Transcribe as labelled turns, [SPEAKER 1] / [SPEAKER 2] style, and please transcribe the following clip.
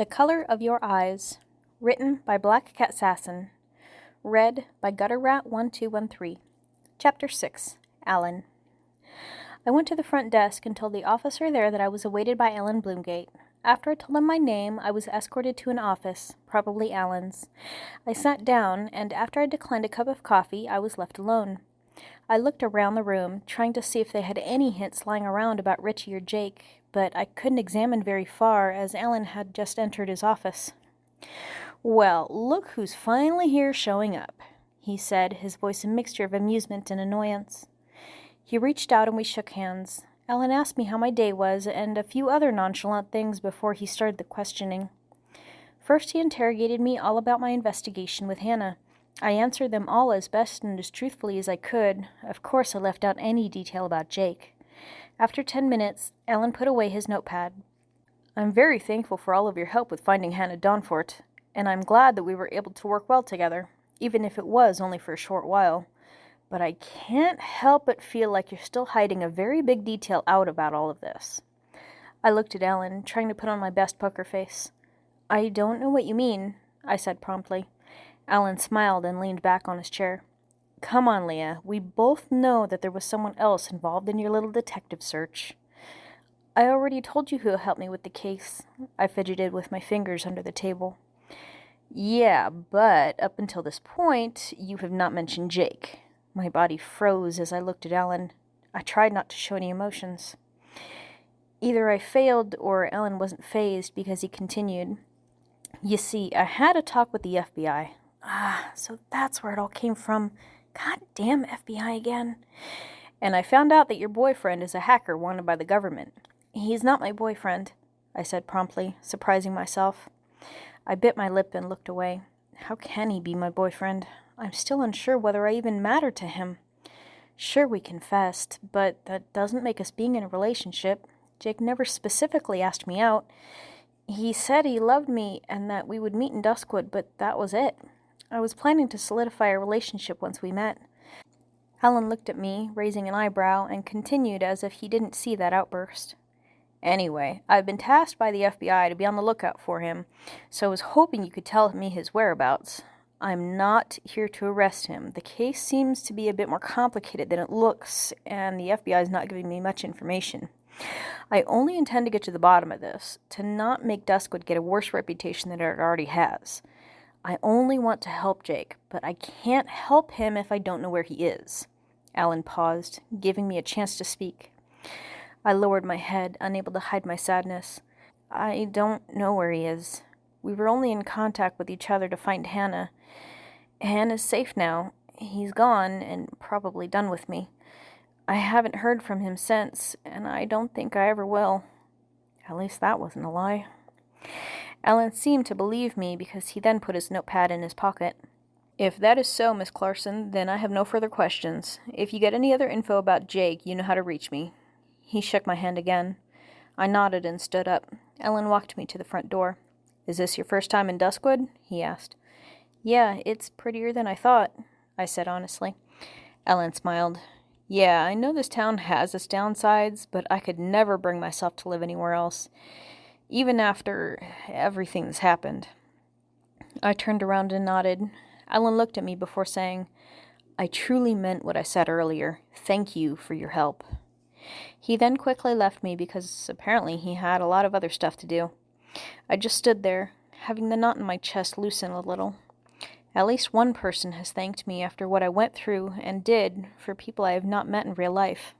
[SPEAKER 1] The Color of Your Eyes, written by Blackcatsassin, read by gutterratt1213. Chapter 6, Alan. I went to the front desk and told the officer there that I was awaited by Alan Bloomgate. After I told him my name, I was escorted to an office, probably Alan's. I sat down, and after I declined a cup of coffee, I was left alone. I looked around the room, trying to see if they had any hints lying around about Richy or Jake, but I couldn't examine very far, as Alan had just entered his office. "Well, look who's finally here showing up," he said, his voice a mixture of amusement and annoyance. He reached out and we shook hands. Alan asked me how my day was and a few other nonchalant things before he started the questioning. First, he interrogated me all about my investigation with Hannah. I answered them all as best and as truthfully as I could. Of course, I left out any detail about Jake. After 10 minutes, Alan put away his notepad. "I'm very thankful for all of your help with finding hannahdonfort, and I'm glad that we were able to work well together, even if it was only for a short while. But I can't help but feel like you're still hiding a very big detail out about all of this." I looked at Alan, trying to put on my best poker face. "I don't know what you mean," I said promptly. Alan smiled and leaned back on his chair. "Come on, Leah. We both know that there was someone else involved in your little detective search." "I already told you who helped me with the case." I fidgeted with my fingers under the table. "Yeah, but up until this point, you have not mentioned Jake." My body froze as I looked at Alan. I tried not to show any emotions. Either I failed or Alan wasn't fazed, because he continued. "You see, I had a talk with the FBI. So that's where it all came from. Goddamn FBI again. And I found out that your boyfriend is a hacker wanted by the government." "He's not my boyfriend," I said promptly, surprising myself. I bit my lip and looked away. How can he be my boyfriend? I'm still unsure whether I even matter to him. Sure, we confessed, but that doesn't make us being in a relationship. Jake never specifically asked me out. He said he loved me and that we would meet in Duskwood, but that was it. I was planning to solidify a relationship once we met. Alan looked at me, raising an eyebrow, and continued as if he didn't see that outburst. "Anyway, I've been tasked by the FBI to be on the lookout for him, so I was hoping you could tell me his whereabouts. I'm not here to arrest him. The case seems to be a bit more complicated than it looks, and the FBI is not giving me much information. I only intend to get to the bottom of this, to not make Duskwood get a worse reputation than it already has. I only want to help Jake, but I can't help him if I don't know where he is." Alan paused, giving me a chance to speak. I lowered my head, unable to hide my sadness. "I don't know where he is. We were only in contact with each other to find Hannah. Hannah's safe now. He's gone, and probably done with me. I haven't heard from him since, and I don't think I ever will." At least that wasn't a lie. Alan seemed to believe me, because he then put his notepad in his pocket. "If that is so, Miss Clarkson, then I have no further questions. If you get any other info about Jake, you know how to reach me." He shook my hand again. I nodded and stood up. Alan walked me to the front door. "Is this your first time in Duskwood?" he asked. "Yeah, it's prettier than I thought," I said honestly. Alan smiled. "Yeah, I know this town has its downsides, but I could never bring myself to live anywhere else, even after everything that's happened." I turned around and nodded. Alan looked at me before saying, "I truly meant what I said earlier. Thank you for your help." He then quickly left me, because apparently he had a lot of other stuff to do. I just stood there, having the knot in my chest loosen a little. At least one person has thanked me after what I went through and did for people I have not met in real life.